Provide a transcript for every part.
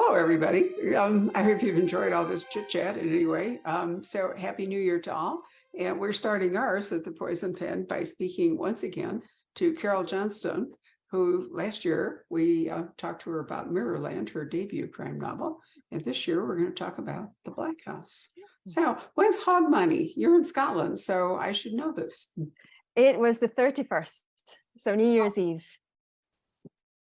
Hello, everybody. I hope you've enjoyed all this chit chat anyway. So happy New Year to all. And we're starting ours at the Poison Pen by speaking once again to Carole Johnstone, who last year we talked to her about Mirrorland, her debut crime novel. And this year we're going to talk about The Black House. So when's Hogmanay? You're in Scotland, so I should know this. It was the 31st, so New Year's Eve.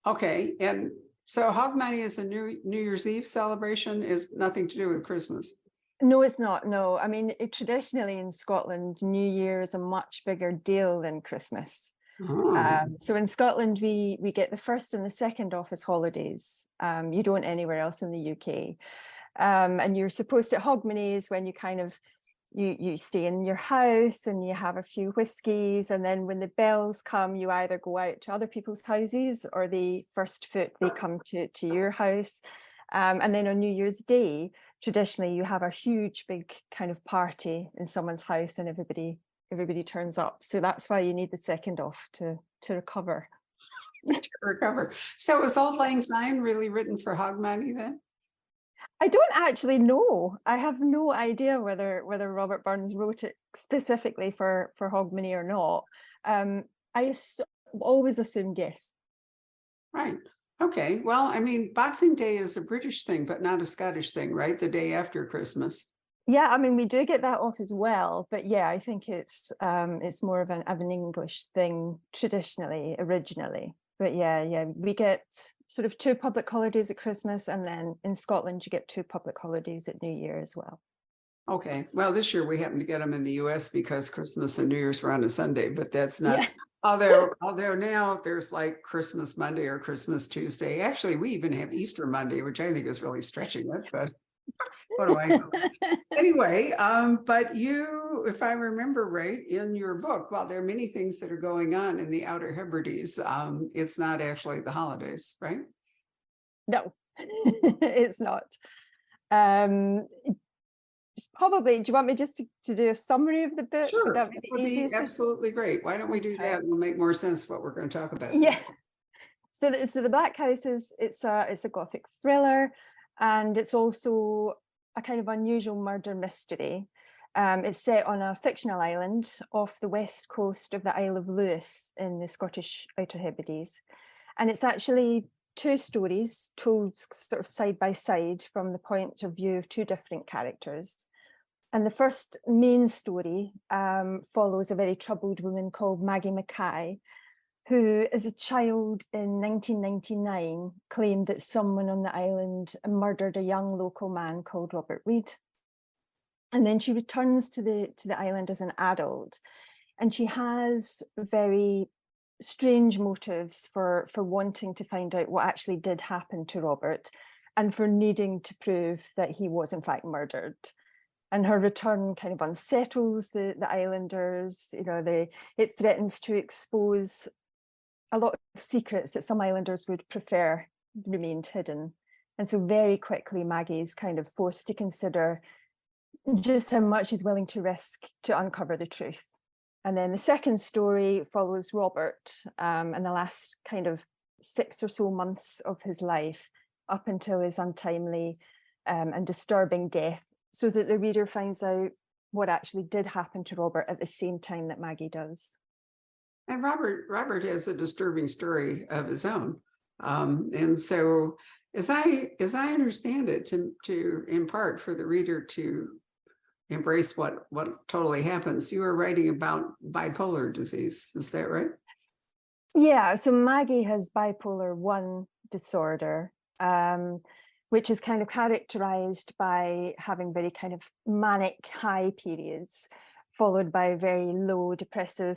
Okay, and so Hogmanay is a New Year's Eve celebration, is nothing to do with Christmas. No, it's not. No, I mean, traditionally in Scotland, New Year is a much bigger deal than Christmas. Oh. So in Scotland, we get the first and the second office holidays. You don't anywhere else in the UK. And you're supposed to, Hogmanay is when you kind of, you stay in your house and you have a few whiskies, and then when the bells come, you either go out to other people's houses or the first foot they come to your house. And then on New Year's Day, traditionally you have a huge big kind of party in someone's house and everybody turns up. So that's why you need the second off to recover. To recover. So was Auld Lang Syne really written for Hogmanay then? I don't actually know. I have no idea whether Robert Burns wrote it specifically for Hogmanay or not. I always assumed yes. Right. Okay. Well, I mean, Boxing Day is a British thing, but not a Scottish thing, right? The day after Christmas. Yeah, I mean, we do get that off as well, but yeah, I think it's more of an English thing traditionally, originally. But yeah, we get sort of 2 public holidays at Christmas, and then in Scotland you get 2 public holidays at New Year as well. Okay. Well, this year we happen to get them in the US because Christmas and New Year's were on a Sunday, but that's not. Yeah. Although now there's like Christmas Monday or Christmas Tuesday. Actually, we even have Easter Monday, which I think is really stretching it, but what do I know? Anyway, but you, if I remember right, in your book, while there are many things that are going on in the Outer Hebrides, it's not actually the holidays, right? No, it's not. It's probably, do you want me just to do a summary of the book? Sure, That would be absolutely great. Why don't we do that? It'll make more sense what we're going to talk about. Yeah. So the Black House it's a Gothic thriller, and it's also a kind of unusual murder mystery. It's set on a fictional island off the west coast of the Isle of Lewis in the Scottish Outer Hebrides. And it's actually 2 stories told sort of side by side from the point of view of 2 different characters. And the first main story follows a very troubled woman called Maggie Mackay, who, as a child in 1999, claimed that someone on the island murdered a young local man called Robert Reid. And then she returns to the island as an adult, and she has very strange motives for wanting to find out what actually did happen to Robert, and for needing to prove that he was in fact murdered. And her return kind of unsettles the islanders. You know, it threatens to expose a lot of secrets that some islanders would prefer remained hidden. And so very quickly, Maggie is kind of forced to consider just how much she's willing to risk to uncover the truth. And then the second story follows Robert and the last kind of 6 or so months of his life, up until his untimely and disturbing death, so that the reader finds out what actually did happen to Robert at the same time that Maggie does. And Robert has a disturbing story of his own. And so as I understand it, to in part for the reader to embrace what totally happens, you are writing about bipolar disease. Is that right? Yeah, so Maggie has bipolar 1 disorder, which is kind of characterized by having very kind of manic high periods, followed by very low depressive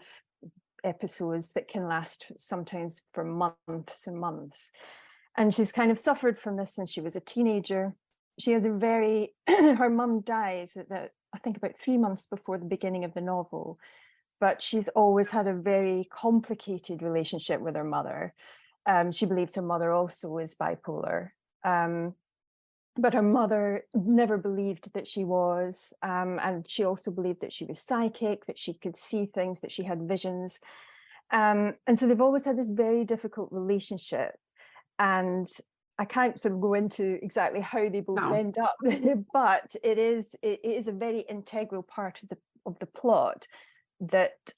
episodes that can last sometimes for months and months. And she's kind of suffered from this since she was a teenager. She has a very, her mum dies I think about 3 months before the beginning of the novel, but she's always had a very complicated relationship with her mother. She believes her mother also is bipolar. But her mother never believed that she was, and she also believed that she was psychic, that she could see things, that she had visions. And so they've always had this very difficult relationship. And I can't sort of go into exactly how they both No. end up, but it is a very integral part of the plot that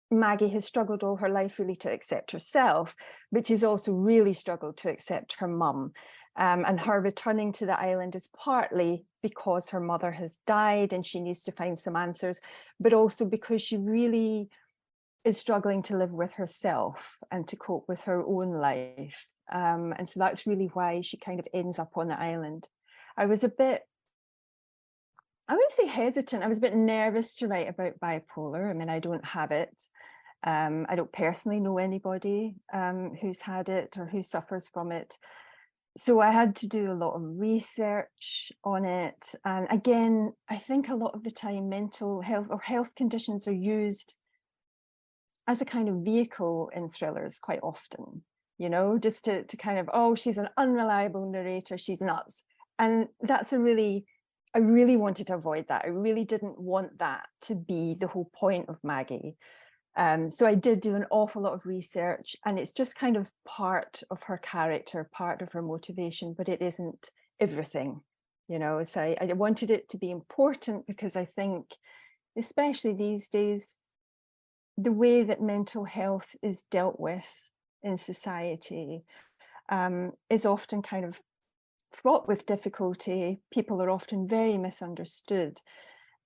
Maggie has struggled all her life really to accept herself, but she's also really struggled to accept her mum. And her returning to the island is partly because her mother has died and she needs to find some answers, but also because she really is struggling to live with herself and to cope with her own life. And so that's really why she kind of ends up on the island. I was a bit, I wouldn't say hesitant, I was a bit nervous to write about bipolar. I mean, I don't have it. I don't personally know anybody who's had it or who suffers from it. So I had to do a lot of research on it. And again, I think a lot of the time mental health or health conditions are used as a kind of vehicle in thrillers quite often, you know, just to kind of, oh, she's an unreliable narrator, she's nuts. And that's I really wanted to avoid that. I really didn't want that to be the whole point of Maggie. So I did do an awful lot of research, and it's just kind of part of her character, part of her motivation, but it isn't everything, you know. So I wanted it to be important because I think, especially these days, the way that mental health is dealt with in society is often kind of fraught with difficulty. People are often very misunderstood.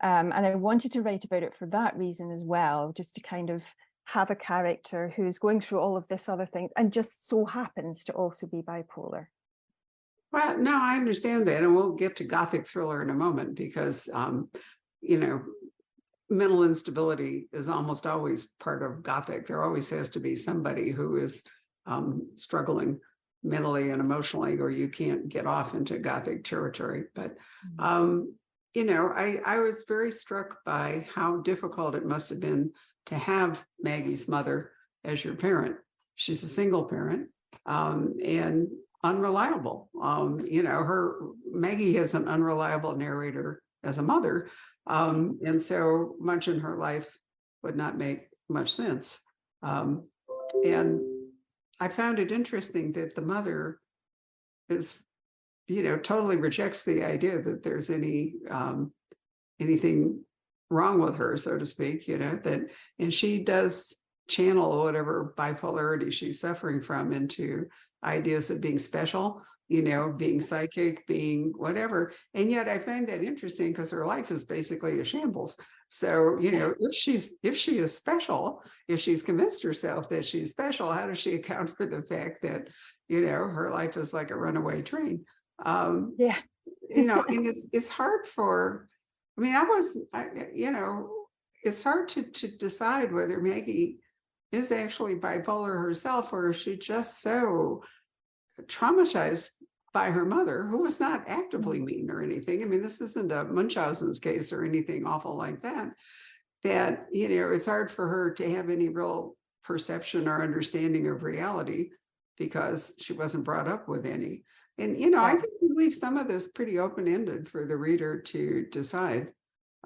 And I wanted to write about it for that reason as well, just to kind of have a character who's going through all of this other things and just so happens to also be bipolar. Well, no, I understand that. And we'll get to Gothic thriller in a moment because, you know, mental instability is almost always part of Gothic. There always has to be somebody who is struggling mentally and emotionally, or you can't get off into Gothic territory. But, you know, I was very struck by how difficult it must have been to have Maggie's mother as your parent. She's a single parent and unreliable. You know, Maggie has an unreliable narrator as a mother. And so much in her life would not make much sense. And I found it interesting that the mother is, you know, totally rejects the idea that there's anything wrong with her, so to speak, you know, and she does channel whatever bipolarity she's suffering from into ideas of being special, you know, being psychic, being whatever. And yet I find that interesting because her life is basically a shambles. So, you know, if she is special, if she's convinced herself that she's special, how does she account for the fact that, you know, her life is like a runaway train? Yeah. You know, and it's hard for, I mean, you know, it's hard to decide whether Maggie is actually bipolar herself, or is she just so traumatized by her mother, who was not actively mean or anything. I mean, this isn't a Munchausen's case or anything awful like that, that, you know, it's hard for her to have any real perception or understanding of reality because she wasn't brought up with any. And, you know, I think we leave some of this pretty open-ended for the reader to decide,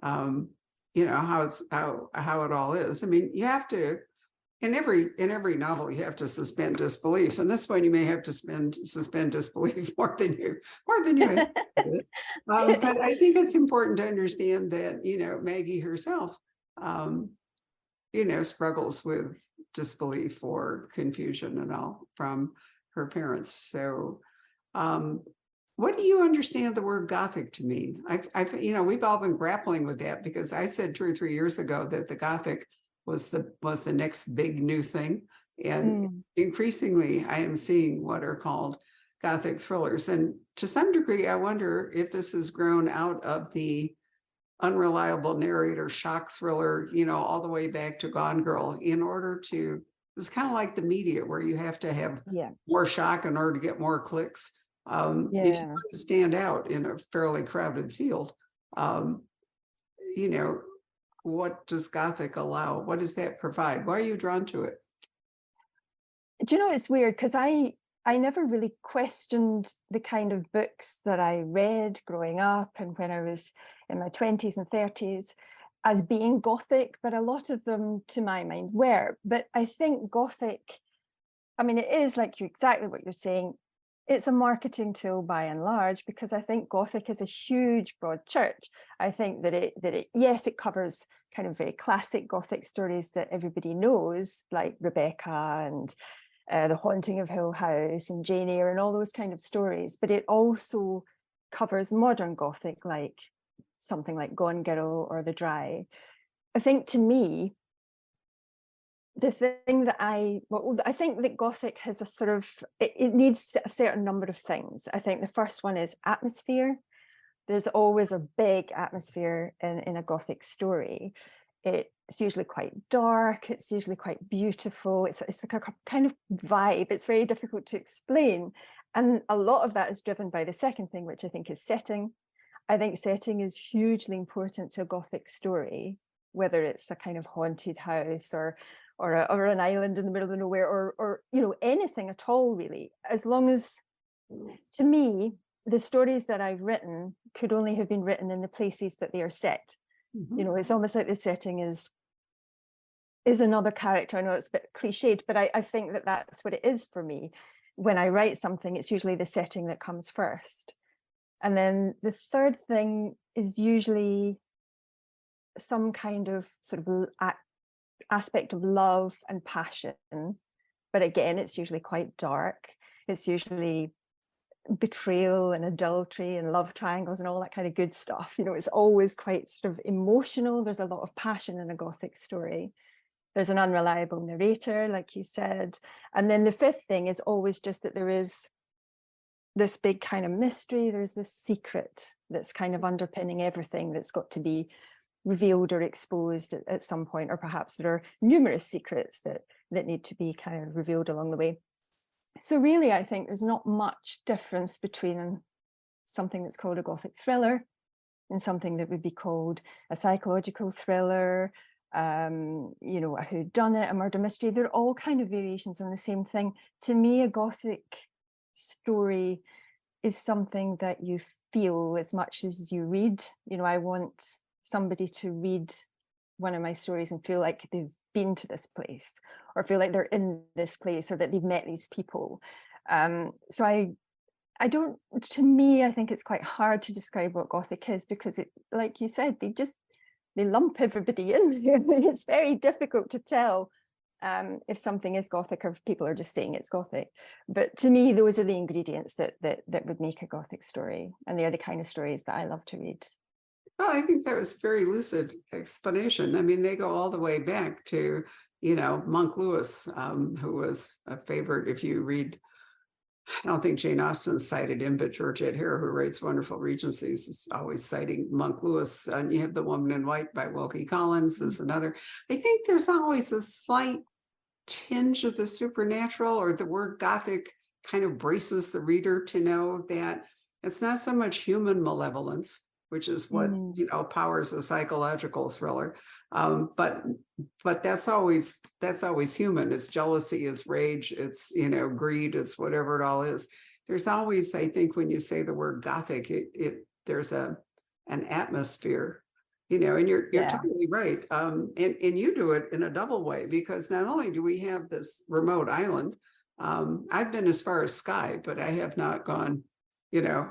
you know, how it all is. I mean, you have to, in every novel, you have to suspend disbelief, and this one you may have to suspend disbelief more than you anticipated. But I think it's important to understand that, you know, Maggie herself, you know, struggles with disbelief or confusion and all from her parents. So, what do you understand the word Gothic to mean? You know, we've all been grappling with that because I said 2 or 3 years ago that the Gothic was the next big new thing. And increasingly, I am seeing what are called Gothic thrillers. And to some degree, I wonder if this has grown out of the unreliable narrator shock thriller, you know, all the way back to Gone Girl, in order to, it's kind of like the media where you have to have more shock in order to get more clicks. If you want to stand out in a fairly crowded field, you know, what does Gothic allow? What does that provide? Why are you drawn to it? Do you know, it's weird because I never really questioned the kind of books that I read growing up and when I was in my 20s and 30s as being Gothic, but a lot of them, to my mind, were. But I think Gothic, I mean, it is like exactly what you're saying. it's a marketing tool by and large, because I think Gothic is a huge, broad church. I think that yes, it covers kind of very classic Gothic stories that everybody knows, like Rebecca and The Haunting of Hill House and Jane Eyre and all those kind of stories. But it also covers modern Gothic, like something like Gone Girl or The Dry. I think, to me, the thing that I think that Gothic has a sort of, it needs a certain number of things. I think the first one is atmosphere. There's always a big atmosphere in a Gothic story. It's usually quite dark. It's usually quite beautiful. It's like a kind of vibe. It's very difficult to explain. And a lot of that is driven by the second thing, which I think is setting. I think setting is hugely important to a Gothic story, whether it's a kind of haunted house or an island in the middle of nowhere, or anything at all, really. As long as, to me, the stories that I've written could only have been written in the places that they are set. Mm-hmm. It's almost like the setting is another character. I know it's a bit cliched, but I think that that's what it is for me. When I write something, it's usually the setting that comes first. And then the third thing is usually some kind of sort of aspect of love and passion. But again, it's usually quite dark. It's usually betrayal and adultery and love triangles and all that kind of good stuff. It's always quite sort of emotional. There's a lot of passion in a Gothic story. There's an unreliable narrator, like you said. And then the fifth thing is always just that there is this big kind of mystery. There's this secret that's kind of underpinning everything, that's got to be revealed or exposed at some point, or perhaps there are numerous secrets that need to be kind of revealed along the way. So really, I think there's not much difference between something that's called a Gothic thriller and something that would be called a psychological thriller, a whodunit, a murder mystery. They're all kind of variations on the same thing. To me, a Gothic story is something that you feel as much as you read. I want somebody to read one of my stories and feel like they've been to this place, or feel like they're in this place, or that they've met these people. So I don't, to me, I think it's quite hard to describe what Gothic is, because it, like you said, they lump everybody in. It's very difficult to tell if something is Gothic or if people are just saying it's Gothic. But to me, those are the ingredients that would make a Gothic story, and they're the kind of stories that I love to read. Well, I think that was a very lucid explanation. I mean, they go all the way back to, Monk Lewis, who was a favorite. If you read, I don't think Jane Austen cited him, but Georgette Hare, who writes wonderful Regencies, is always citing Monk Lewis. And you have The Woman in White by Wilkie Collins is another. I think there's always a slight tinge of the supernatural, or the word Gothic kind of braces the reader to know that it's not so much human malevolence, which is what powers a psychological thriller, but that's always human. It's jealousy, it's rage, it's greed, it's whatever it all is. There's always, I think, when you say the word Gothic, there's an atmosphere, and you're totally right. And you do it in a double way, because not only do we have this remote island, I've been as far as Skye, but I have not gone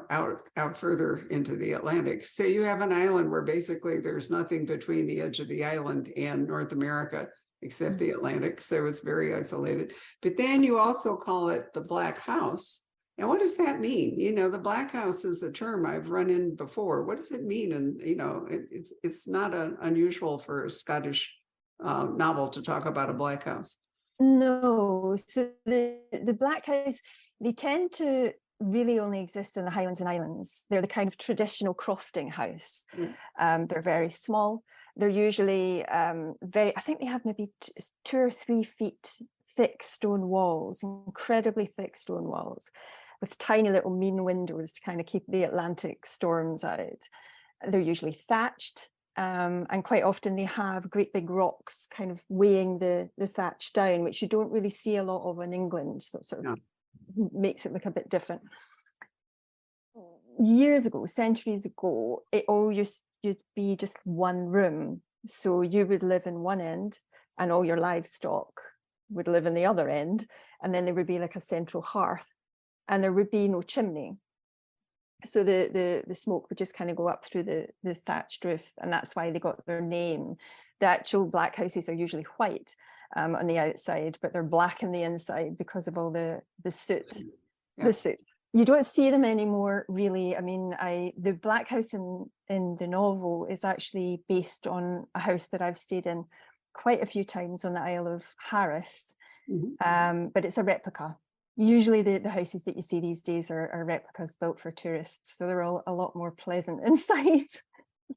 out further into the Atlantic. So you have an island where basically there's nothing between the edge of the island and North America except the Atlantic. So it's very isolated. But then you also call it the Black House. And what does that mean? The Black House is a term I've run in before. What does it mean? And, it's not unusual for a Scottish novel to talk about a Black House. No. So the Black House, they tend to really only exist in the Highlands and Islands. They're the kind of traditional crofting house. They're very small. They're usually I think they have maybe 2 or 3 feet thick stone walls, incredibly thick stone walls, with tiny little mean windows to kind of keep the Atlantic storms out. They're usually thatched, and quite often they have great big rocks kind of weighing the thatch down, which you don't really see a lot of in England. So sort of makes it look a bit different. Years ago, centuries ago, it all used to be just one room. So you would live in one end and all your livestock would live in the other end. And then there would be like a central hearth. and there would be no chimney. So the smoke would just kind of go up through the thatched roof, and that's why they got their name. The actual black houses are usually white on the outside, but they're black on the inside because of all the soot. Yeah. The soot. You don't see them anymore, really. I mean, the black house in the novel is actually based on a house that I've stayed in quite a few times on the Isle of Harris, but it's a replica. Usually the houses that you see these days are replicas built for tourists, so they're all a lot more pleasant inside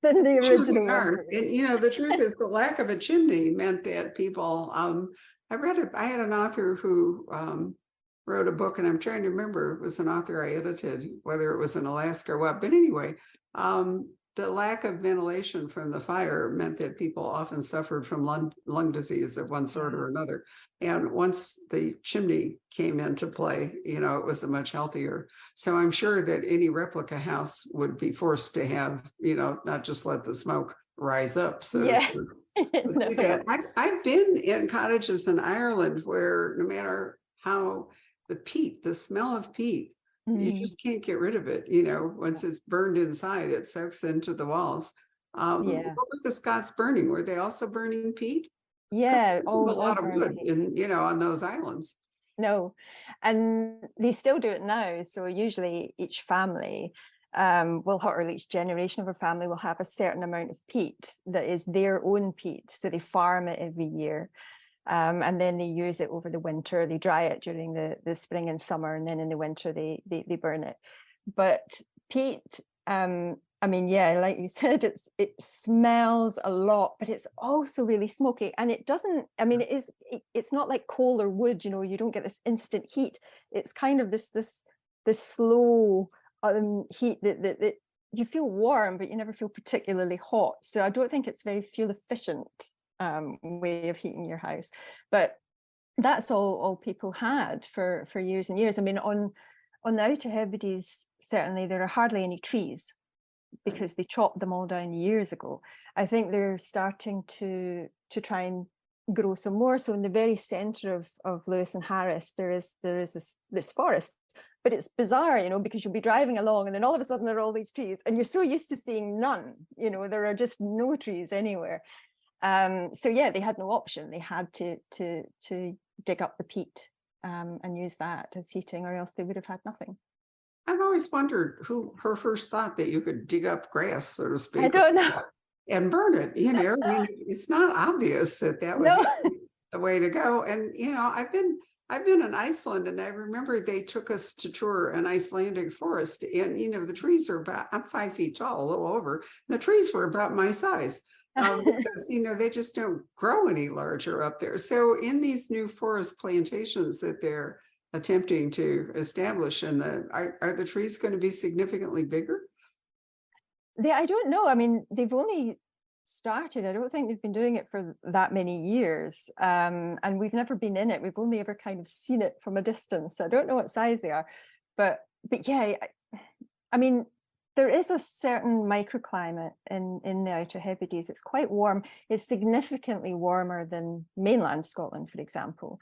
than the original ones. And you know, the truth is the lack of a chimney meant that people, I had an author who wrote a book, and I'm trying to remember, it was an author I edited, whether it was in Alaska or what, but anyway, the lack of ventilation from the fire meant that people often suffered from lung disease of one sort or another. And once the chimney came into play, you know, it was a much healthier. So I'm sure that any replica house would be forced to have, you know, not just let the smoke rise up. So I've been in cottages in Ireland where no matter how the smell of peat, you just can't get rid of it. You know, once it's burned inside, it soaks into the walls. What were the Scots burning? Were they also burning peat? Yeah, a lot of wood in, you know, on those islands. No, and they still do it now. So usually each family or each generation of a family will have a certain amount of peat that is their own peat. So they farm it every year. And then they use it over the winter. They dry it during the spring and summer, and then in the winter they burn it. But peat, I mean, yeah, like you said, it smells a lot, but it's also really smoky. And it doesn't, I mean, it's not like coal or wood, you know, you don't get this instant heat. It's kind of this slow heat that you feel warm, but you never feel particularly hot. So I don't think it's very fuel efficient way of heating your house, but that's all people had for years and years. I mean, on the Outer Hebrides, certainly there are hardly any trees because they chopped them all down years ago. I think they're starting to try and grow some more. So in the very center of Lewis and Harris, there is this forest, but it's bizarre, you know, because you'll be driving along and then all of a sudden there are all these trees and you're so used to seeing none, you know, there are just no trees anywhere. So yeah, they had no option. They had to dig up the peat and use that as heating, or else they would have had nothing. I've always wondered who her first thought that you could dig up grass, so to speak. I don't know. And burn it, you know. I mean, it's not obvious that would be the way to go. And you know, I've been in Iceland, and I remember they took us to tour an Icelandic forest, and you know, the trees are I'm 5 feet tall, a little over. The trees were about my size. Because you know, they just don't grow any larger up there. So in these new forest plantations that they're attempting to establish, are the trees going to be significantly bigger? I don't know. I mean, they've only started. I don't think they've been doing it for that many years, and we've never been in it. We've only ever kind of seen it from a distance. I don't know what size they are, but yeah, I mean, there is a certain microclimate in the Outer Hebrides. It's quite warm. It's significantly warmer than mainland Scotland, for example.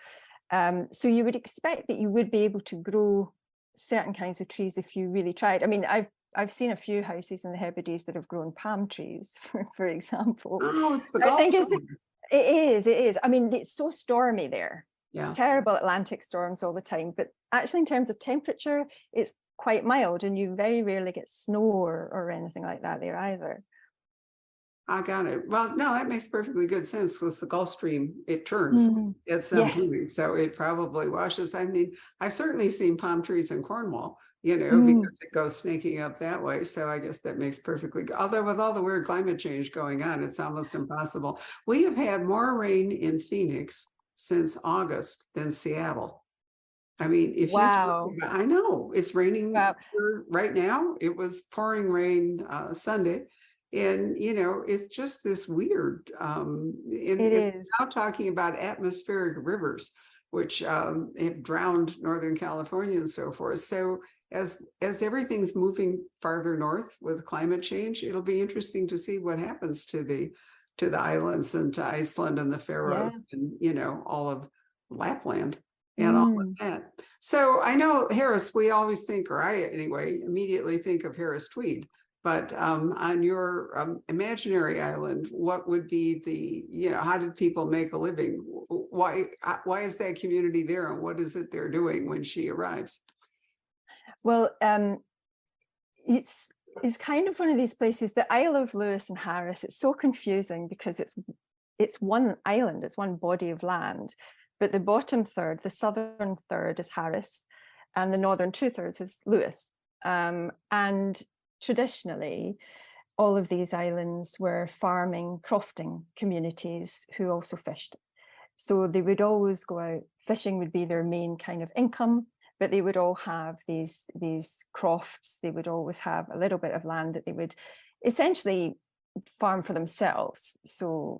So you would expect that you would be able to grow certain kinds of trees if you really tried. I mean, I've seen a few houses in the Hebrides that have grown palm trees, for example. Oh, it's the I think it is. I mean, it's so stormy there. Yeah. Terrible Atlantic storms all the time. But actually, in terms of temperature, it's quite mild, and you very rarely get snow or anything like that there either. I got it. Well, no, that makes perfectly good sense because the Gulf Stream, it turns at some point, so it probably washes. I mean, I've certainly seen palm trees in Cornwall, you know, because it goes snaking up that way. So I guess that makes perfectly good. Although with all the weird climate change going on, it's almost impossible. We have had more rain in Phoenix since August than Seattle. I mean, if I know it's raining here right now. It was pouring rain Sunday. And, you know, it's just this weird, it is now talking about atmospheric rivers, which have drowned Northern California and so forth. So as everything's moving farther north with climate change, it'll be interesting to see what happens to the islands and to Iceland and the Faroes and, you know, all of Lapland. and all of that. So I know Harris, we always think, or I anyway, immediately think of Harris Tweed. But on your imaginary island, what would be the, how did people make a living? Why is that community there, and what is it they're doing when she arrives? Well, it's kind of one of these places. The Isle of Lewis and Harris, it's so confusing because it's one island, it's one body of land, but the bottom third, the southern third, is Harris, and the northern 2/3 is Lewis. And traditionally, all of these islands were farming, crofting communities who also fished. So they would always go out, fishing would be their main kind of income, but they would all have these crofts. They would always have a little bit of land that they would essentially farm for themselves. So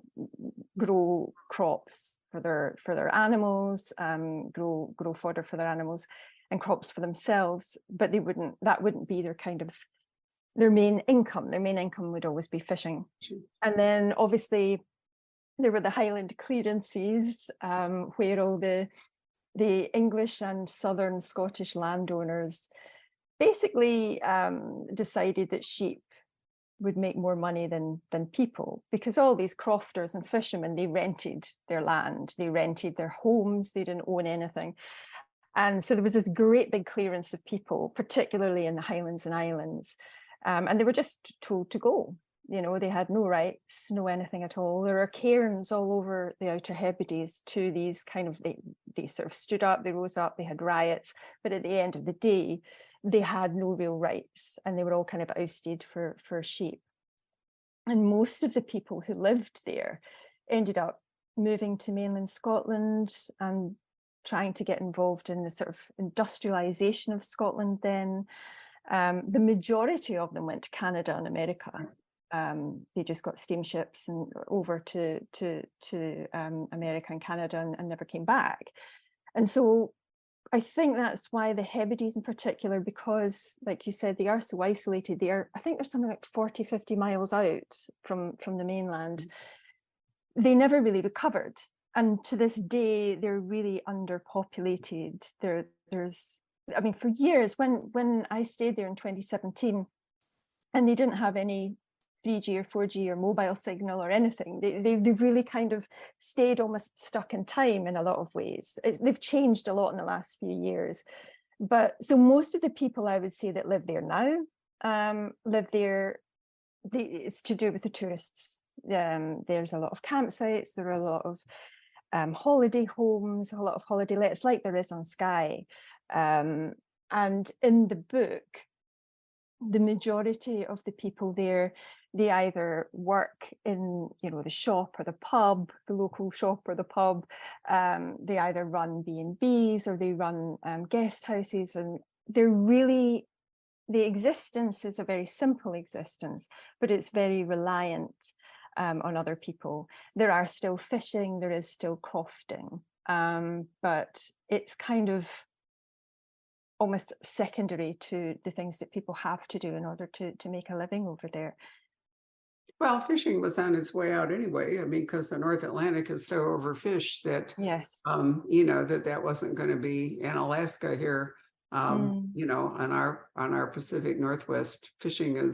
grow crops for their animals, grow fodder for their animals and crops for themselves, but that wouldn't be their main income. Their main income would always be fishing. And then obviously there were the Highland clearances, where all the English and Southern Scottish landowners basically decided that sheep would make more money than people, because all these crofters and fishermen, they rented their land, they rented their homes, they didn't own anything. And so there was this great big clearance of people, particularly in the Highlands and Islands, and they were just told to go. They had no rights, no anything at all. There are cairns all over the Outer Hebrides to these kind of, they sort of stood up, they rose up, they had riots, but at the end of the day, they had no real rights, and they were all kind of ousted for sheep. And most of the people who lived there ended up moving to mainland Scotland and trying to get involved in the sort of industrialization of Scotland then. The majority of them went to Canada and America. They just got steamships and over to America and Canada and never came back. And so I think that's why the Hebrides in particular, because like you said, they are so isolated. I think they're something like 40, 50 miles out from the mainland. They never really recovered. And to this day, they're really underpopulated. For years, when I stayed there in 2017, and they didn't have any 3G or 4G or mobile signal or anything. They really kind of stayed almost stuck in time in a lot of ways. They've changed a lot in the last few years. But so most of the people I would say that live there now, live there, it's to do with the tourists. There's a lot of campsites, there are a lot of holiday homes, a lot of holiday lets, like there is on Skye. And in the book, the majority of the people there, they either work in, the shop or the pub, the local shop or the pub. They either run B&Bs or they run guest houses, and the existence is a very simple existence, but it's very reliant on other people. There are still fishing, there is still crofting, but it's kind of almost secondary to the things that people have to do in order to make a living over there. Well, fishing was on its way out anyway. Because the North Atlantic is so overfished that, yes, that wasn't going to be in Alaska here. On our Pacific Northwest, fishing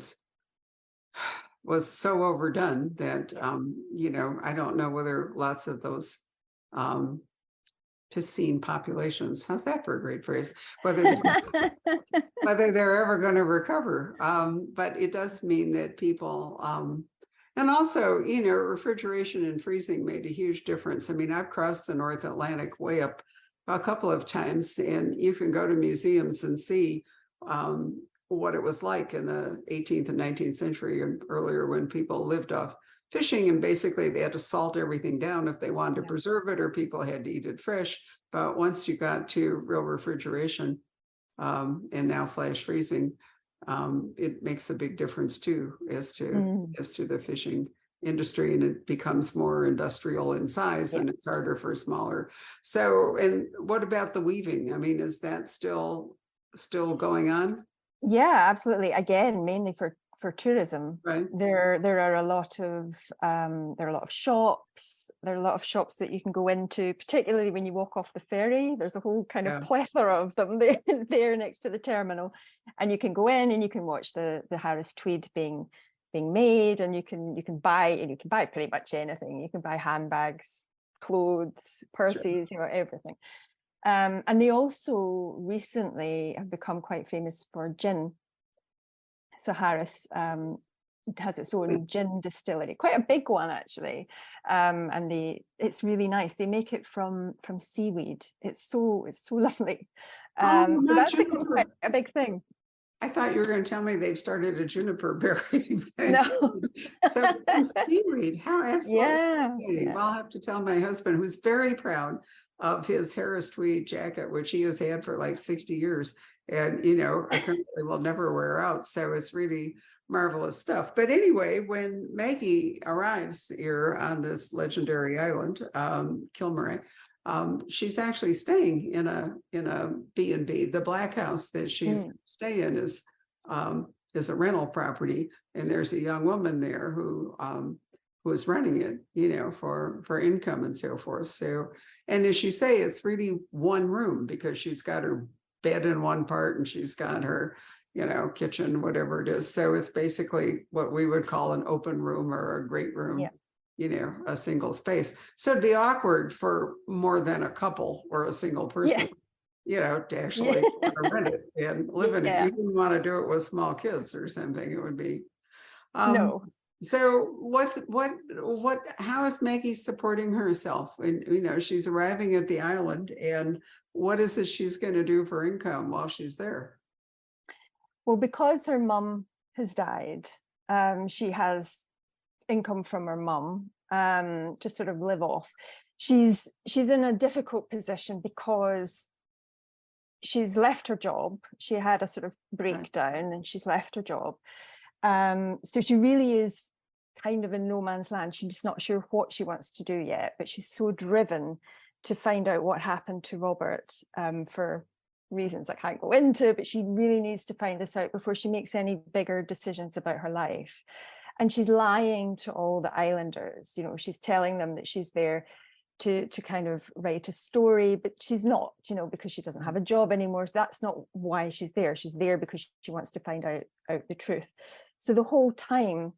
was so overdone that, I don't know whether lots of those piscine populations, how's that for a great phrase, whether they're ever going to recover. But it does mean that people, and also, refrigeration and freezing made a huge difference. I've crossed the North Atlantic way up a couple of times, and you can go to museums and see what it was like in the 18th and 19th century and earlier, when people lived off fishing, and basically they had to salt everything down if they wanted to preserve it, or people had to eat it fresh. But once you got to real refrigeration, and now flash freezing, it makes a big difference too, as to the fishing industry, and it becomes more industrial in size, and it's harder for smaller. So, and what about the weaving? Is that still going on? Yeah, absolutely. Again, mainly for tourism. Right. There are a lot of shops, there are a lot of shops that you can go into, particularly when you walk off the ferry. There's a whole kind Yeah. of plethora of them there next to the terminal, and you can go in and you can watch the Harris tweed being made, and you can buy pretty much anything. You can buy handbags, clothes, purses, you know, everything. And they also recently have become quite famous for gin. So Harris has its own gin distillery, quite a big one actually, and it's really nice. They make it from seaweed. It's so lovely. So that's become quite a big thing. I thought you were going to tell me they've started a juniper berry. No. So seaweed, how absolutely. Yeah. Well, I'll have to tell my husband, who's very proud of his Harris tweed jacket, which he has had for like 60 years, and you know, apparently will never wear out. So it's really marvelous stuff. But anyway, when Maggie arrives here on this legendary island, Kilmore, she's actually staying in a B&B. The Black House that she's staying in is a rental property, and there's a young woman there who is running it, you know, for income and so forth. So, and as you say, it's really one room because she's got her bed in one part and she's got her, you know, kitchen, whatever it is. So it's basically what we would call an open room or a great room. Yeah. You know, a single space. So it'd be awkward for more than a couple or a single person, you know, to actually rent it and live in it. You wouldn't want to do it with small kids or something. It would be. No. So how is Maggie supporting herself? And, you know, she's arriving at the island, and what is it she's going to do for income while she's there? Well, because her mum has died, she has income from her mum to sort of live off. She's in a difficult position because she's left her job. She had a sort of breakdown and she's left her job. So she really is kind of in no man's land. She's not sure what she wants to do yet, but she's so driven to find out what happened to Robert for reasons I can't go into, but she really needs to find this out before she makes any bigger decisions about her life. And she's lying to all the islanders, you know, she's telling them that she's there to kind of write a story, but she's not, you know, because she doesn't have a job anymore. So that's not why she's there. She's there because she wants to find out the truth. So the whole time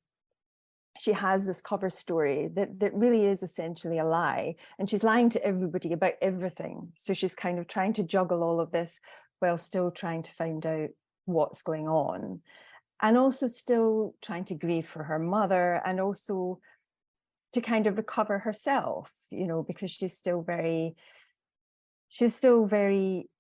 she has this cover story that really is essentially a lie, and she's lying to everybody about everything. So she's kind of trying to juggle all of this while still trying to find out what's going on. And also still trying to grieve for her mother, and also to kind of recover herself, you know, because she's still very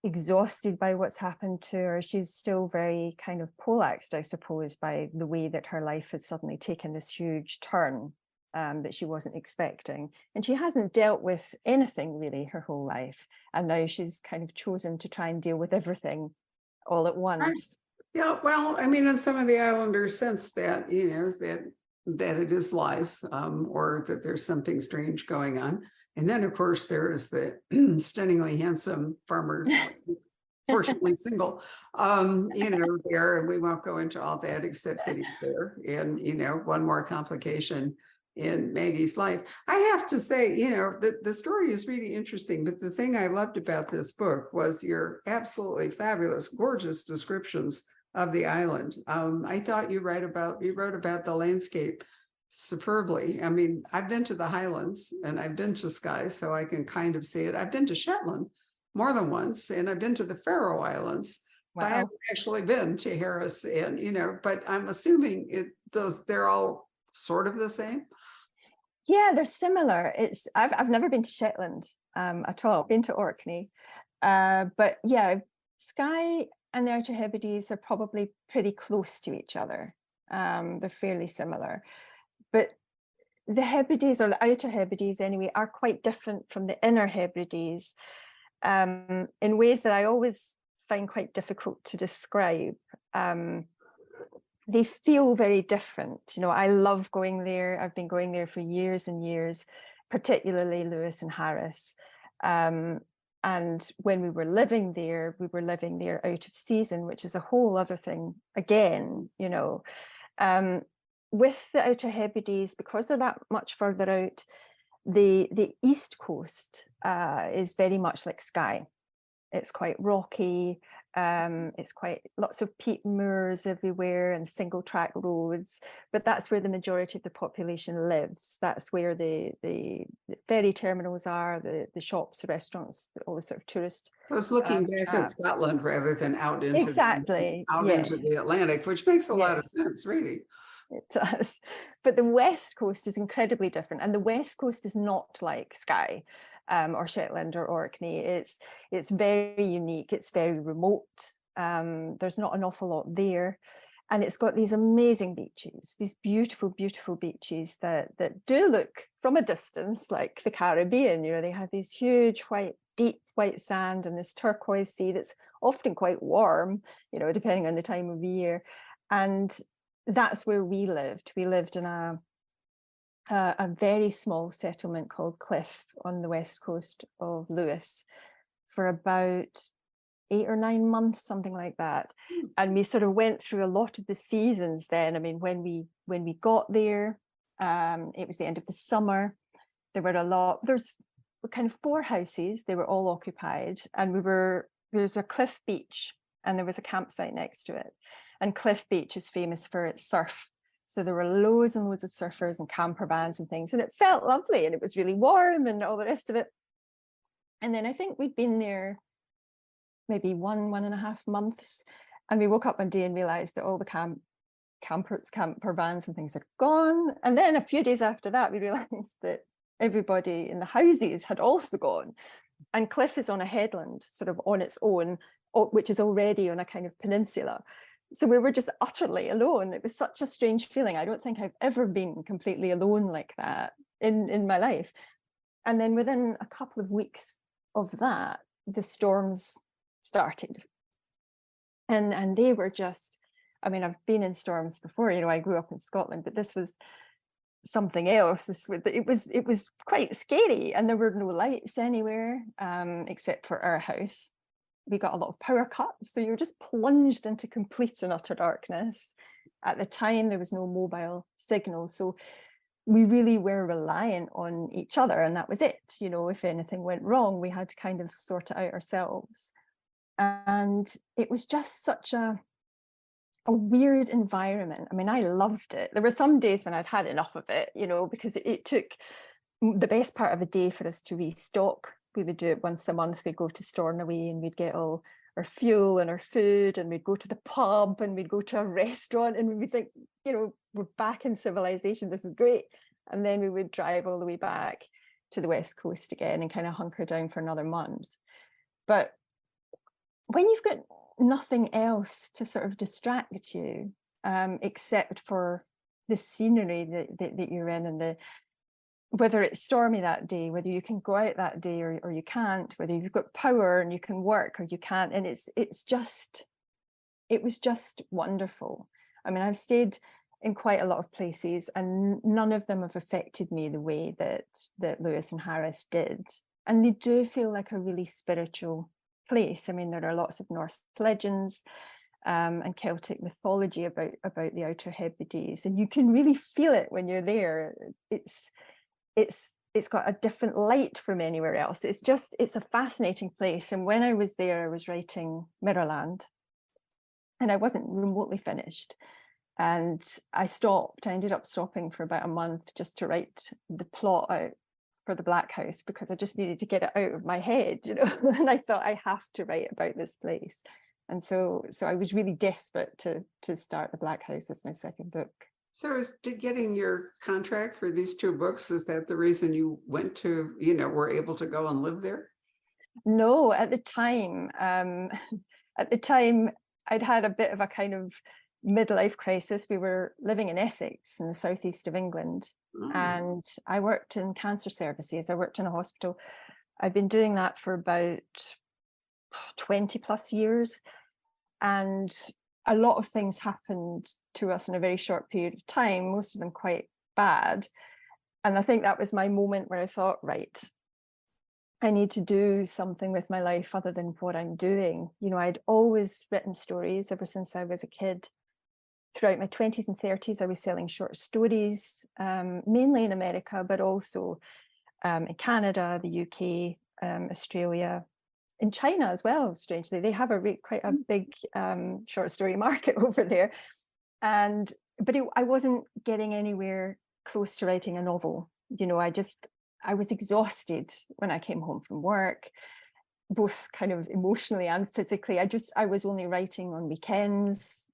exhausted by what's happened to her. She's still very kind of poleaxed, I suppose, by the way that her life has suddenly taken this huge turn that she wasn't expecting. And she hasn't dealt with anything really her whole life. And now she's kind of chosen to try and deal with everything all at once. Right. Yeah, well, I mean, and some of the islanders sense that, you know, that it is lies, or that there's something strange going on. And then, of course, there is the stunningly handsome farmer, fortunately single, you know, there, and we won't go into all that except that he's there. And, you know, one more complication in Maggie's life. I have to say, you know, the story is really interesting, but the thing I loved about this book was your absolutely fabulous, gorgeous descriptions of the island. I thought you wrote about the landscape superbly. I mean, I've been to the Highlands and I've been to Skye, so I can kind of see it. I've been to Shetland more than once, and I've been to the Faroe Islands. Wow. I haven't actually been to Harris, and you know, but I'm assuming they're all sort of the same. Yeah, they're similar. I've never been to Shetland at all. Been to Orkney, but yeah, Skye and the Outer Hebrides are probably pretty close to each other. They're fairly similar, but the Hebrides, or the Outer Hebrides anyway, are quite different from the Inner Hebrides in ways that I always find quite difficult to describe. They feel very different. You know, I love going there. I've been going there for years and years, particularly Lewis and Harris. And when we were living there out of season, which is a whole other thing again, you know. With the Outer Hebrides, because they're that much further out, The East Coast is very much like Skye. It's quite rocky. It's quite lots of peat moors everywhere and single track roads, but that's where the majority of the population lives. That's where the ferry terminals are, the shops, the restaurants, all the sort of tourist. So it's looking back at traps. Scotland rather than out into Exactly. into the Atlantic, which makes a lot of Yes, sense, really. it does. But the West Coast is incredibly different, and the West Coast is not like Skye or Shetland or Orkney. It's very unique. It's very remote. There's not an awful lot there. And it's got these amazing beaches, these beautiful, beautiful beaches that do look from a distance like the Caribbean. You know, they have these huge white, deep white sand and this turquoise sea that's often quite warm, you know, depending on the time of year. And that's where we lived. We lived in a very small settlement called Cliff on the west coast of Lewis for about 8 or 9 months, something like that. And we sort of went through a lot of the seasons then. I mean, when we got there, it was the end of the summer. There's kind of 4 houses. They were all occupied, and there's a cliff beach, and there was a campsite next to it. And Cliff Beach is famous for its surf. So there were loads and loads of surfers and camper vans and things, and it felt lovely, and it was really warm and all the rest of it. And then I think we'd been there maybe 1.5 months, and we woke up one day and realized that all the camper vans and things had gone. And then a few days after that, we realized that everybody in the houses had also gone. And Cliff is on a headland, sort of on its own, which is already on a kind of peninsula. So we were just utterly alone. It was such a strange feeling. I don't think I've ever been completely alone like that in my life. And then within a couple of weeks of that, the storms started. And they were just, I mean, I've been in storms before, you know, I grew up in Scotland, but this was something else. It was quite scary, and there were no lights anywhere except for our house. We got a lot of power cuts, so you were just plunged into complete and utter darkness. At the time, there was no mobile signal, so we really were reliant on each other, and that was it. You know, if anything went wrong, we had to kind of sort it out ourselves. And it was just such a weird environment. I mean, I loved it. There were some days when I'd had enough of it, you know, because it took the best part of a day for us to restock. We would do it once a month. We'd go to Stornoway and we'd get all our fuel and our food, and we'd go to the pub and we'd go to a restaurant, and we'd think, you know, we're back in civilization. This is great. And then we would drive all the way back to the West Coast again and kind of hunker down for another month. But when you've got nothing else to sort of distract you, except for the scenery that you're in, and whether it's stormy that day, whether you can go out that day or you can't, whether you've got power and you can work or you can't, and it was just wonderful. I mean, I've stayed in quite a lot of places, and none of them have affected me the way that Lewis and Harris did. And they do feel like a really spiritual place. I mean, there are lots of Norse legends and Celtic mythology about the Outer Hebrides, and you can really feel it when you're there. It's got a different light from anywhere else. It's a fascinating place. And when I was there, I was writing Mirrorland, and I wasn't remotely finished. And I ended up stopping for about a month just to write the plot out for the Black House, because I just needed to get it out of my head, you know. And I thought, I have to write about this place. And so I was really desperate to start the Black House as my second book. So getting your contract for these 2 books, is that the reason you went to, you know, were able to go and live there? No, at the time I'd had a bit of a kind of midlife crisis. We were living in Essex in the southeast of England, and I worked in cancer services. I worked in a hospital. I've been doing that for about 20 plus years, and a lot of things happened to us in a very short period of time, most of them quite bad. And I think that was my moment where I thought, right, I need to do something with my life other than what I'm doing. You know, I'd always written stories ever since I was a kid. Throughout my 20s and 30s, I was selling short stories, mainly in America, but also in Canada, the UK, Australia, in China as well. Strangely, they have quite a big short story market over there. But I wasn't getting anywhere close to writing a novel. I was exhausted when I came home from work, both kind of emotionally and physically. I was only writing on weekends,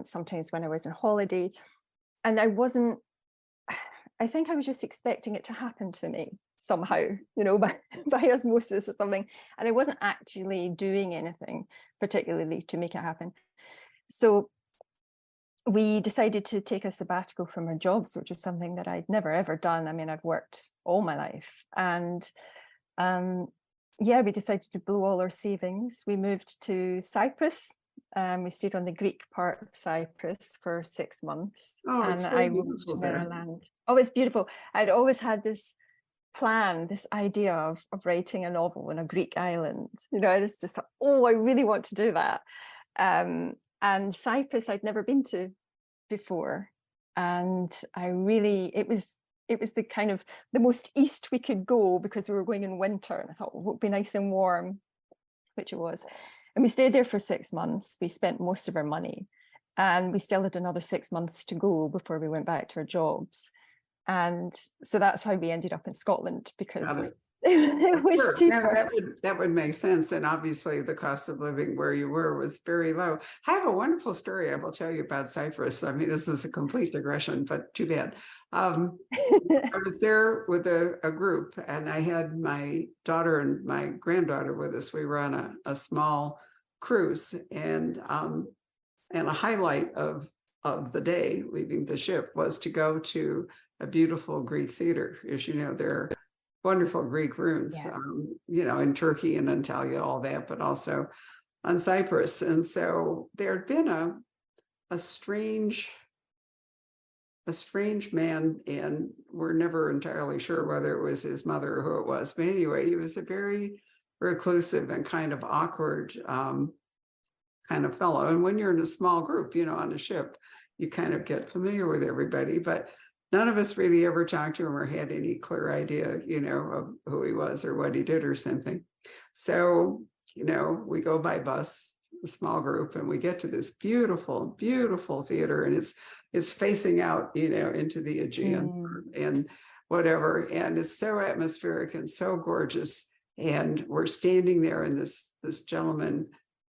sometimes when I was on holiday, and I think I was just expecting it to happen to me somehow, by osmosis or something. And I wasn't actually doing anything particularly to make it happen. So we decided to take a sabbatical from our jobs, which is something that I'd never, ever done. I mean, I've worked all my life. And we decided to blow all our savings. We moved to Cyprus. We stayed on the Greek part of Cyprus for 6 months. Oh, and it's so I moved to beautiful there. Maryland. Oh, it's beautiful. I'd always had this plan, this idea of writing a novel in a Greek island. I just thought, oh, I really want to do that. And Cyprus I'd never been to before. And it was the kind of the most east we could go, because we were going in winter. And I thought, well, it would be nice and warm, which it was. And we stayed there for 6 months. We spent most of our money, and we still had another 6 months to go before we went back to our jobs. And so that's how we ended up in Scotland, because it was Sure. cheaper. That would make sense. And obviously the cost of living where you were was very low. I have a wonderful story I will tell you about Cyprus. I mean, this is a complete digression, but too bad. I was there with a group, and I had my daughter and my granddaughter with us. We were on a small cruise, and a highlight of the day leaving the ship was to go to a beautiful Greek theater. As you know, there are wonderful Greek ruins, in Turkey and Antalya, all that, but also on Cyprus. And so there had been a strange man, and we're never entirely sure whether it was his mother or who it was. But anyway, he was a very reclusive and kind of awkward kind of fellow. And when you're in a small group, on a ship, you kind of get familiar with everybody. But none of us really ever talked to him or had any clear idea, of who he was or what he did or something. So, we go by bus, a small group, and we get to this beautiful, beautiful theater, and it's facing out, into the Aegean and whatever. And it's so atmospheric and so gorgeous. And we're standing there, and this gentleman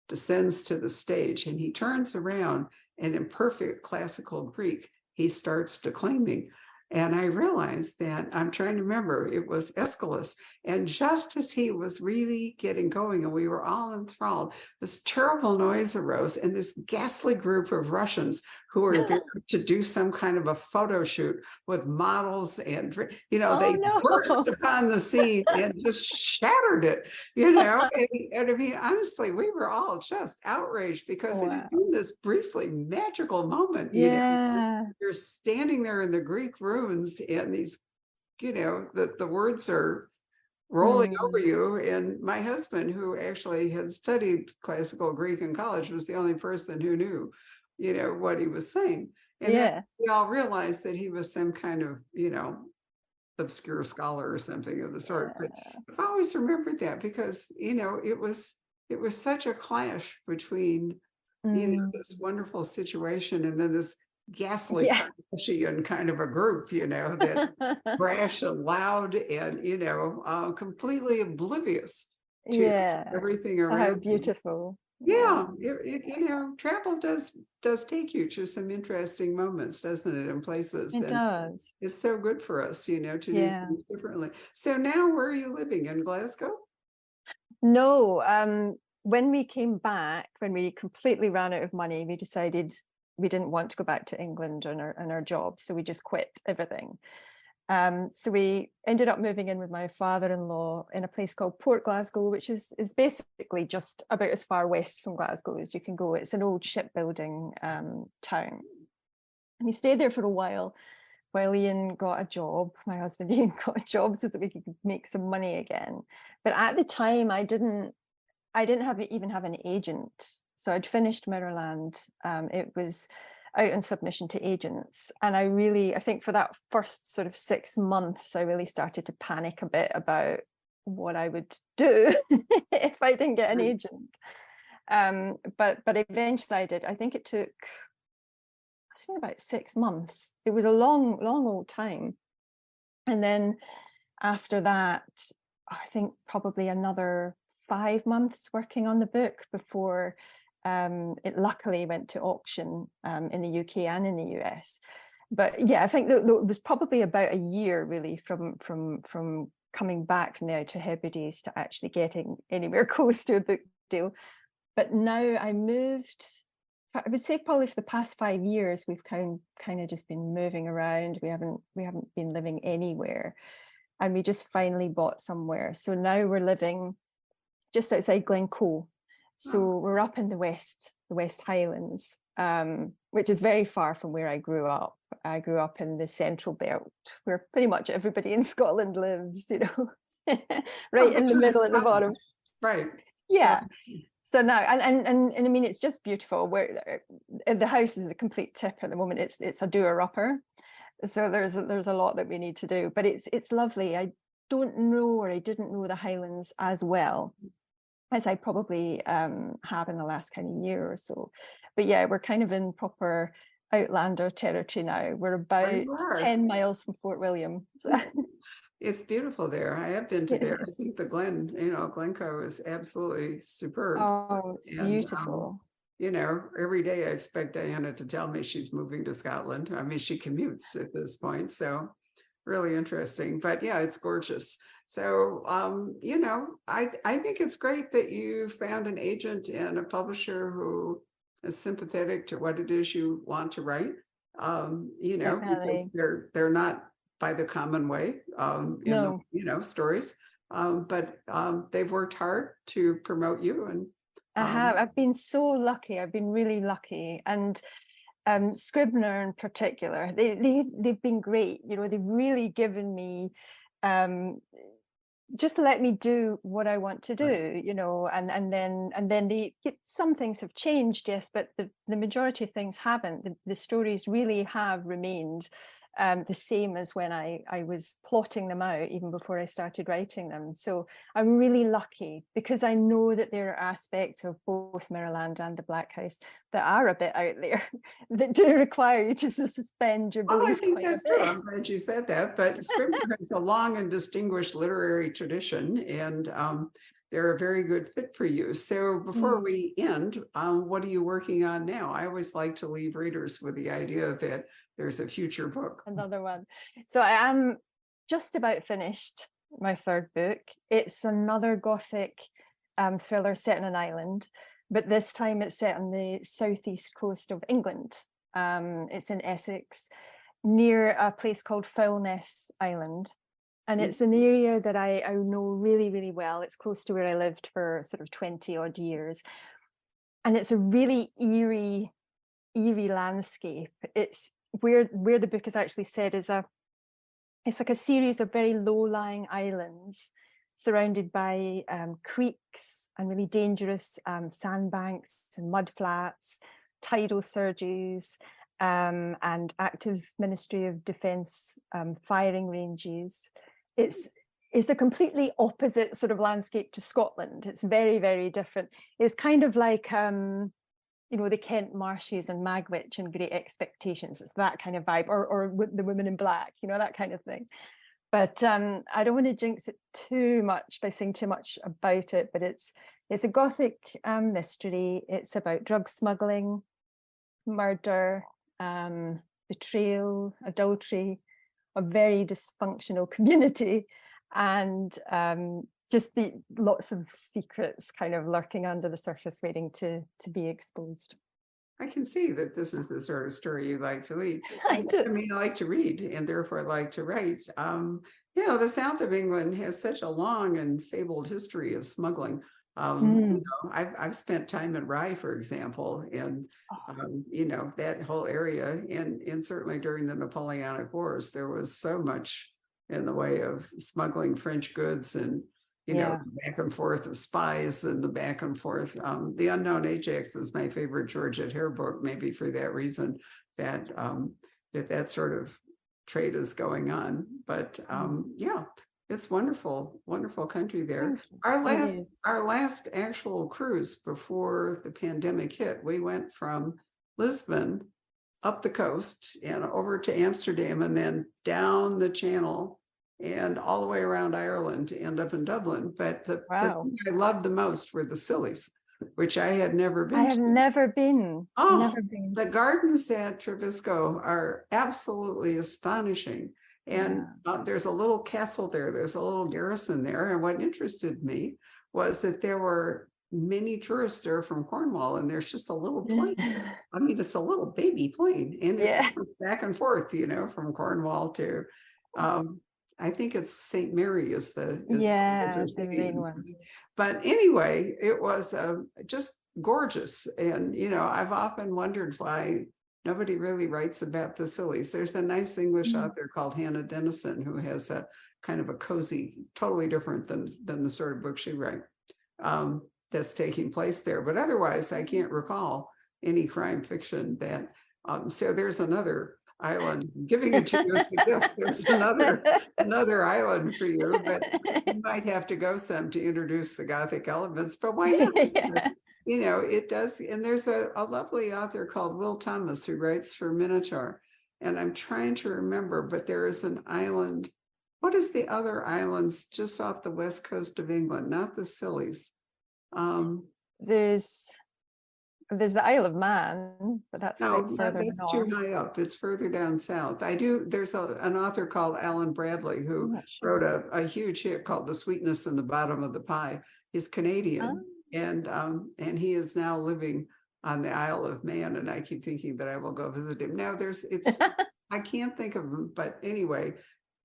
descends to the stage, and he turns around, and in perfect classical Greek, he starts declaiming. And I realized that, I'm trying to remember, it was Aeschylus. And just as he was really getting going and we were all enthralled, this terrible noise arose, and this ghastly group of Russians who were there to do some kind of a photo shoot with models, and, they burst upon the scene and just shattered it, and I mean, honestly, we were all just outraged, because it had been this briefly magical moment. You're standing there in the Greek ruins, and these, the words are rolling over you. And my husband, who actually had studied classical Greek in college, was the only person who knew, what he was saying. And then we all realized that he was some kind of, obscure scholar or something of the sort. But I've always remembered that, because, it was such a clash between, this wonderful situation, and then this ghastly Kardashian kind of a group, that brash and loud and, completely oblivious to everything around. How beautiful. Travel does take you to some interesting moments, doesn't it, in places? It does. It's so good for us, to do things differently. So now, where are you living, in Glasgow? No, when we came back, when we completely ran out of money, we decided we didn't want to go back to England on our job, so we just quit everything. So we ended up moving in with my father-in-law in a place called Port Glasgow, which is basically just about as far west from Glasgow as you can go. It's an old shipbuilding town. And we stayed there for a while Ian got a job. My husband Ian got a job so that we could make some money again. But at the time, I didn't even have an agent. So I'd finished Mirrorland. It was out on submission to agents. And I think for that first sort of 6 months, I really started to panic a bit about what I would do if I didn't get an agent. But eventually I did. I think it took, it's been about 6 months. It was a long old time. And then after that, I think probably another 5 months working on the book before it luckily went to auction in the UK and in the US. But yeah, I think that it was probably about a year really from coming back from the Outer Hebrides to actually getting anywhere close to a book deal. But now I moved, I would say probably for the past 5 years, we've kind of just been moving around. We haven't been living anywhere. And we just finally bought somewhere. So now we're living just outside Glencoe. So we're up in the West Highlands, which is very far from where I grew up. I grew up in the Central Belt, where pretty much everybody in Scotland lives, you know, right in the middle at the bottom. Right. Yeah. So now, and I mean, it's just beautiful. Where the house is a complete tip at the moment. It's a doer-upper. So there's a lot that we need to do, but it's lovely. I don't know, or I didn't know the Highlands as well as I probably have in the last kind of year or so. But yeah, we're kind of in proper Outlander territory now. We're about 10 miles from Fort William. It's beautiful there. I have been to there. I think the Glencoe is absolutely superb. Oh, it's beautiful. You know, every day I expect Diana to tell me she's moving to Scotland. I mean, she commutes at this point, so really interesting. But yeah, it's gorgeous. So, you know, I think it's great that you found an agent and a publisher who is sympathetic to what it is you want to write. You know, because they're not by the common way, no. you know, stories. But they've worked hard to promote you, and I've been so lucky. I've been really lucky. And Scribner in particular, they've been great. You know, they've really given me just let me do what I want to do, right. You know, and then some things have changed, yes, but the majority of things haven't. The stories really have remained the same as when I was plotting them out even before I started writing them. So I'm really lucky because I know that there are aspects of both Mirrorland and the Black House that are a bit out there that do require you to suspend your belief. I think that's true. I'm glad you said that. But Scribner has a long and distinguished literary tradition, and they're a very good fit for you. So before we end, what are you working on now? I always like to leave readers with the idea that there's a future book. Another one. So I am just about finished my third book. It's another Gothic thriller set on an island, but this time it's set on the southeast coast of England. It's in Essex, near a place called Foulness Island. And it's an area that I know really, really well. It's close to where I lived for sort of 20 odd years. And it's a really eerie landscape. It's where the book is actually set is it's like a series of very low-lying islands surrounded by creeks and really dangerous sandbanks and mud flats, tidal surges, and active Ministry of Defence firing ranges. It's a completely opposite sort of landscape to Scotland. It's very, very different. It's kind of like you know, the Kent Marshes and Magwitch and Great Expectations. It's that kind of vibe, or The Women in Black, you know, that kind of thing. But I don't want to jinx it too much by saying too much about it, but it's a Gothic mystery. It's about drug smuggling, murder, betrayal, adultery, a very dysfunctional community, and just lots of secrets kind of lurking under the surface waiting to be exposed. I can see that this is the sort of story you like to read. I mean, I like to read and therefore like to write. You know, the South of England has such a long and fabled history of smuggling. You know, I've spent time in Rye, for example, and you know, that whole area, and certainly during the Napoleonic Wars, there was so much in the way of smuggling French goods and, the back and forth of spies and the back and forth. The Unknown Ajax is my favorite Georgette Hare book, maybe for that reason, that that sort of trade is going on. But yeah, it's wonderful, wonderful country there. Our last actual cruise before the pandemic hit, we went from Lisbon up the coast and over to Amsterdam and then down the channel and all the way around Ireland to end up in Dublin. But the thing I loved the most were the Scillies, which I had never been to. I have never been. Never been. The gardens at Trevisco are absolutely astonishing. And there's a little castle there. There's a little garrison there. And what interested me was that there were many tourists there from Cornwall, and there's just a little plane. I mean, it's a little baby plane, and it's back and forth, from Cornwall to, I think it's St. Mary is the main one. But anyway, it was just gorgeous, and I've often wondered why nobody really writes about the Scillies. There's a nice English author called Hannah Dennison who has a kind of a cozy, totally different than the sort of book she writes. That's taking place there, but otherwise I can't recall any crime fiction that so there's another island, giving it to you as a gift. There's another island for you, but you might have to go some to introduce the Gothic elements, but why not? It does. And there's a lovely author called Will Thomas who writes for Minotaur, and I'm trying to remember, but there is an island. What is the other islands just off the west coast of England? Not the Scillies. There's the Isle of Man, but that's further that's north. Too high up. It's further down south. There's an author called Alan Bradley who wrote a huge hit called The Sweetness in the Bottom of the Pie. He's Canadian, and he is now living on the Isle of Man, and I keep thinking that I will go visit him. Now I can't think of them, but anyway,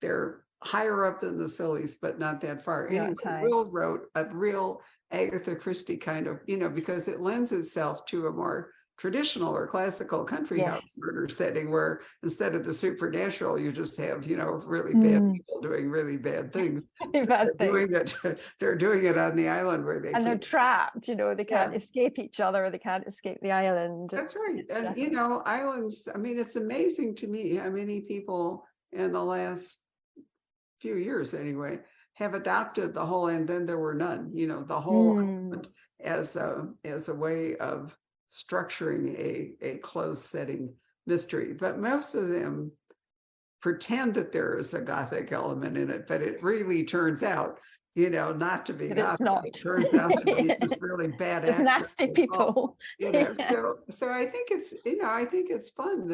they're higher up than the Scillies, but not that far. Anyway, Will wrote a real Agatha Christie kind of, because it lends itself to a more traditional or classical country house murder setting where instead of the supernatural, you just have, really bad people doing really bad things. They're doing it on the island where they're trapped, they can't escape each other, they can't escape the island. That's right. And, islands, I mean, it's amazing to me how many people in the last few years anyway have adopted the whole, and then there were none, the whole as a way of structuring a closed setting mystery. But most of them pretend that there is a Gothic element in it, but it really turns out, not to be but Gothic. It's not. It turns out to be just really bad it's nasty people. So I think it's fun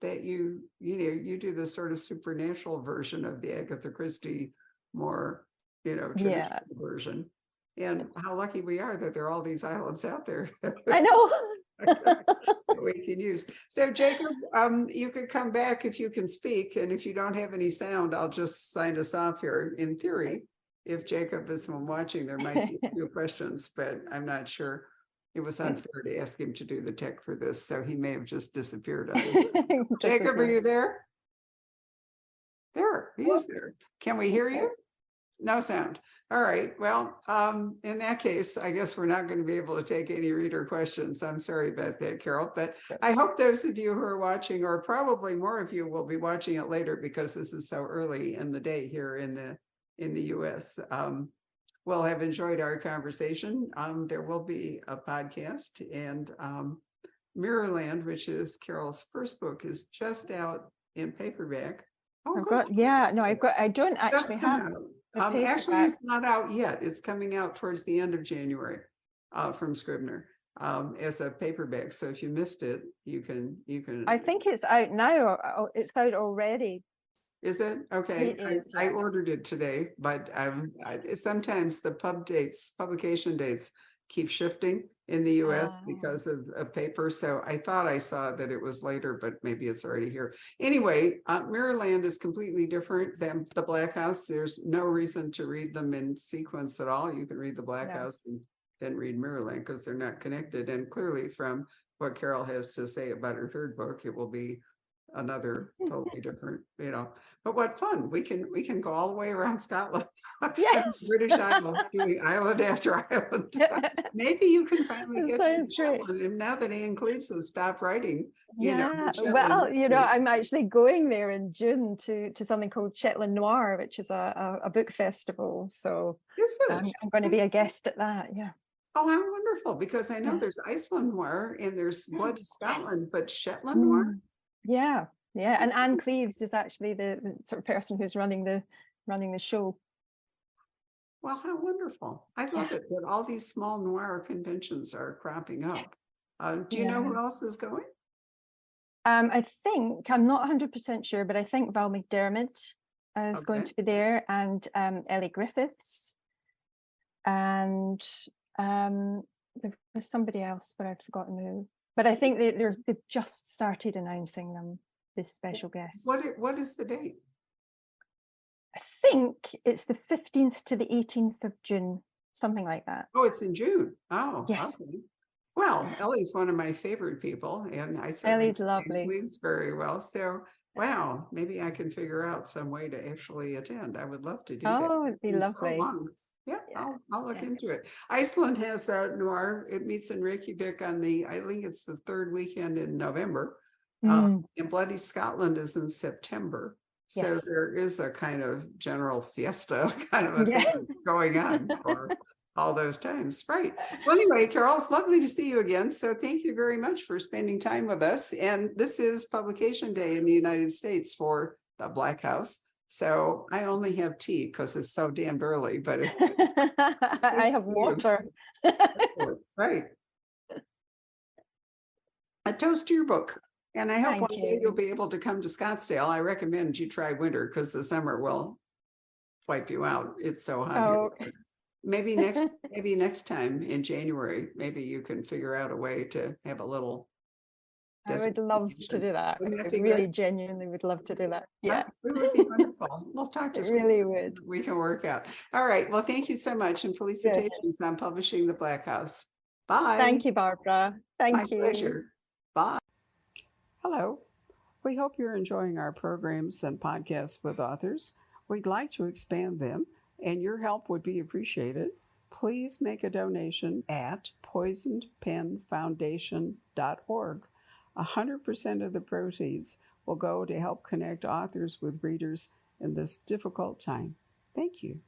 that you do this sort of supernatural version of the Agatha Christie more traditional version. And how lucky we are that there are all these islands out there. I know. that we can use. So Jacob, you could come back if you can speak, and if you don't have any sound, I'll just sign us off here. In theory, if Jacob is watching, there might be a few questions, but I'm not sure. It was unfair to ask him to do the tech for this, so he may have just disappeared. Jacob, are you there? There, he's there. Can we hear you? No sound. All right. Well, in that case, I guess we're not going to be able to take any reader questions. I'm sorry about that, Carole, but I hope those of you who are watching, or probably more of you will be watching it later because this is so early in the day here in the US, will have enjoyed our conversation. There will be a podcast, and Mirrorland, which is Carole's first book, is just out in paperback. I don't actually have. Actually, it's not out yet. It's coming out towards the end of January from Scribner as a paperback. So if you missed it, you can. I think it's out now. It's out already. Is it? Okay. It is, I ordered it today, but sometimes the publication dates keep shifting in the US because of paper. So I thought I saw that it was later, but maybe it's already here. Anyway, Mirrorland is completely different than the Black House. There's no reason to read them in sequence at all. You can read the Black House and then read Mirrorland because they're not connected. And clearly from what Carole has to say about her third book, it will be another totally different, but what fun. We can go all the way around Scotland. Yes. British Isles, doing island after island. Maybe you can finally That get to sounds great. Shetland, and now that Anne Cleves has stopped writing, Yeah, Shetland well, history. I'm actually going there in June to something called Shetland Noir, which is a book festival. So Is it? I'm going to be a guest at that. Yeah. Oh, how wonderful, because I know Yeah. there's Iceland Noir and there's Bloody Yes. Scotland, but Shetland Noir? Yeah, yeah. And Anne Cleves is actually the sort of person who's running the show. Well, how wonderful. I love it that all these small noir conventions are cropping up. Do you know who else is going? I think, I'm not 100% sure, but I think Val McDermott is going to be there, and Ellie Griffiths, and there was somebody else, but I've forgotten who. But I think they've just started announcing them, this special guest. What is the date? I think it's the 15th to the 18th of June, something like that. Oh, it's in June. Oh, yes. Okay. Well, Ellie's one of my favorite people, and I certainly Ellie's lovely. Cleves very well. So, wow, maybe I can figure out some way to actually attend. I would love to do that. Oh, it'd be lovely. So yeah, I'll look into it. Iceland has Noir. It meets in Reykjavik on I think it's the third weekend in November. And Bloody Scotland is in September. So there is a kind of general fiesta kind of a thing going on for all those times. Right. Well, anyway, Carole, it's lovely to see you again. So thank you very much for spending time with us. And this is publication day in the United States for the Black House. So I only have tea because it's so damn early, but I have water. Right. A toast to your book. And I hope one day you'll be able to come to Scottsdale. I recommend you try winter because the summer will wipe you out. It's so hot here. Maybe next time in January, maybe you can figure out a way to have a little. I would love to do that. I really genuinely would love to do that. Yeah. It would be wonderful. We'll talk to it really would. We can work out. All right. Well, thank you so much. And felicitations on publishing The Black House. Bye. Thank you, Barbara. Thank you. My pleasure. Bye. Hello. We hope you're enjoying our programs and podcasts with authors. We'd like to expand them, and your help would be appreciated. Please make a donation at poisonedpenfoundation.org. 100% of the proceeds will go to help connect authors with readers in this difficult time. Thank you.